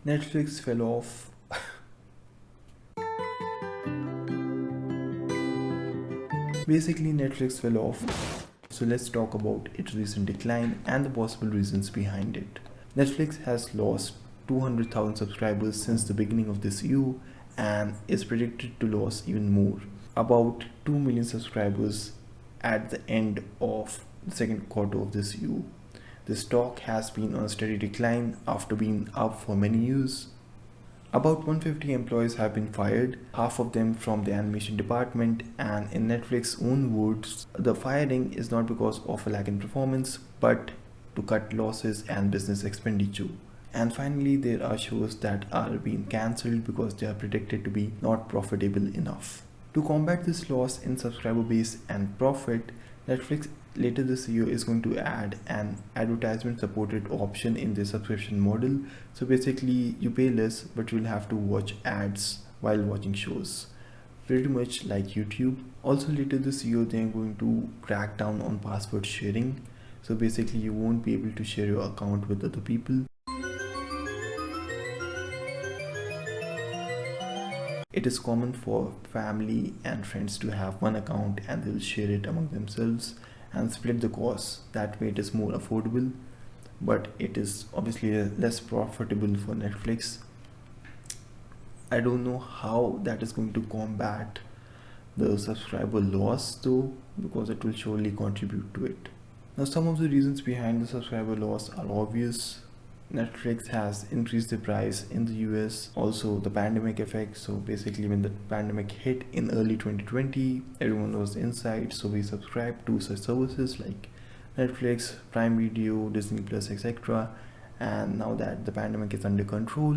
Netflix fell off. Basically, Netflix fell off. So let's talk about its recent decline and the possible reasons behind it. Netflix has lost 200,000 subscribers since the beginning of this year and is predicted to lose even more, about 2 million subscribers at the end of the second quarter of this year. The stock has been on a steady decline after being up for many years. About 150 employees have been fired, half of them from the animation department, and in Netflix's own words, the firing is not because of a lack in performance, but to cut losses and business expenditure. And finally, there are shows that are being cancelled because they are predicted to be not profitable enough. To combat this loss in subscriber base and profit, Netflix later this year is going to add an advertisement supported option in the subscription model. So basically, you pay less, but you'll have to watch ads while watching shows. Pretty much like YouTube. Also, later this year, they're going to crack down on password sharing. So basically, you won't be able to share your account with other people. It is common for family and friends to have one account and they will share it among themselves and split the costs. That way it is more affordable, but it is obviously less profitable for Netflix. I don't know how that is going to combat the subscriber loss though, because it will surely contribute to it. Now, some of the reasons behind the subscriber loss are obvious. Netflix has increased the price in the US. Also, the pandemic effect. So basically, when the pandemic hit in early 2020, everyone was inside. So we subscribed to such services like Netflix, Prime Video, Disney Plus, etc. And now that the pandemic is under control,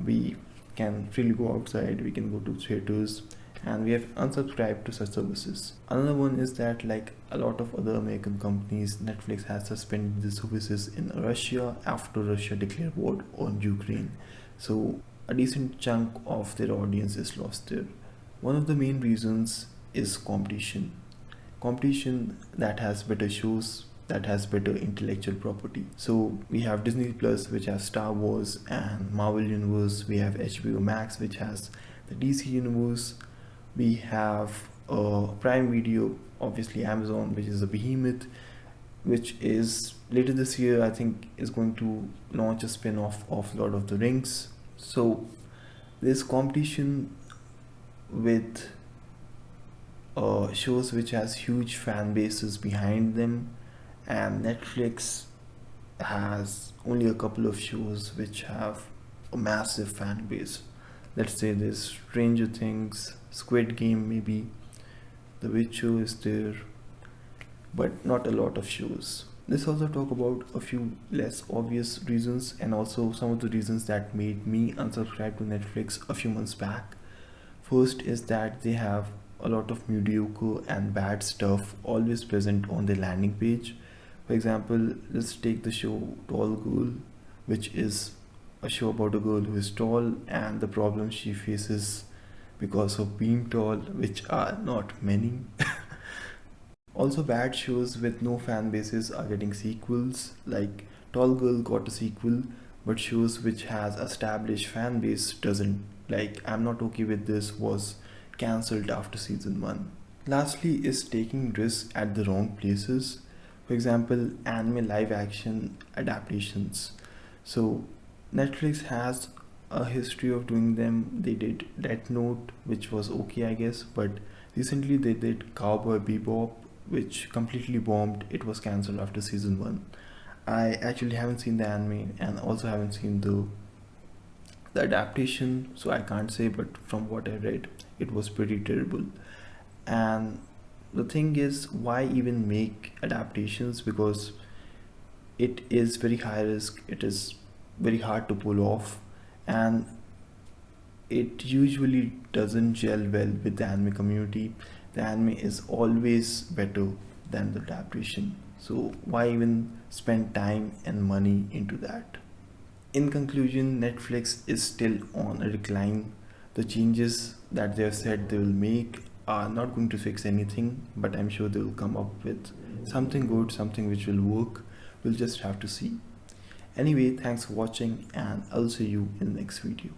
we can freely go outside. We can go to theaters, and we have unsubscribed to such services. Another one is that, like a lot of other American companies, Netflix has suspended the services in Russia after Russia declared war on Ukraine. So a decent chunk of their audience is lost there. One of the main reasons is competition. Competition that has better shows, that has better intellectual property. So we have Disney Plus, which has Star Wars and Marvel Universe. We have HBO Max, which has the DC Universe. We have Prime Video, obviously Amazon, which is a behemoth, which is later this year I think is going to launch a spin-off of Lord of the Rings. So there's competition with shows which has huge fan bases behind them, and Netflix has only a couple of shows which have a massive fan base. Let's say there's Stranger Things, Squid Game, maybe The Witcher is there, but not a lot of shows. Let's also talk about a few less obvious reasons and also some of the reasons that made me unsubscribe to Netflix a few months back. First is that they have a lot of mediocre and bad stuff always present on their landing page. For example, let's take the show Tall Girl, which is a show about a girl who is tall and the problems she faces because of being tall, which are not many. Also, bad shows with no fan bases are getting sequels, like Tall Girl got a sequel, but shows which has established fan base doesn't. Like I'm Not Okay With This was cancelled after season 1. Lastly is taking risks at the wrong places. For example, anime live action adaptations. So Netflix has a history of doing them. They did Death Note, which was okay, I guess, but recently they did Cowboy Bebop, which completely bombed. It was cancelled after season 1. I actually haven't seen the anime and also haven't seen the adaptation, so I can't say, but from what I read, it was pretty terrible. And the thing is, why even make adaptations? Because it is very high risk, it is very hard to pull off, and it usually doesn't gel well with the anime community. The anime is always better than the adaptation, so why even spend time and money into that? In conclusion, Netflix is still on a decline. The changes that they have said they will make are not going to fix anything, but I'm sure they will come up with something good, something which will work. We'll just have to see. Anyway, thanks for watching, and I'll see you in the next video.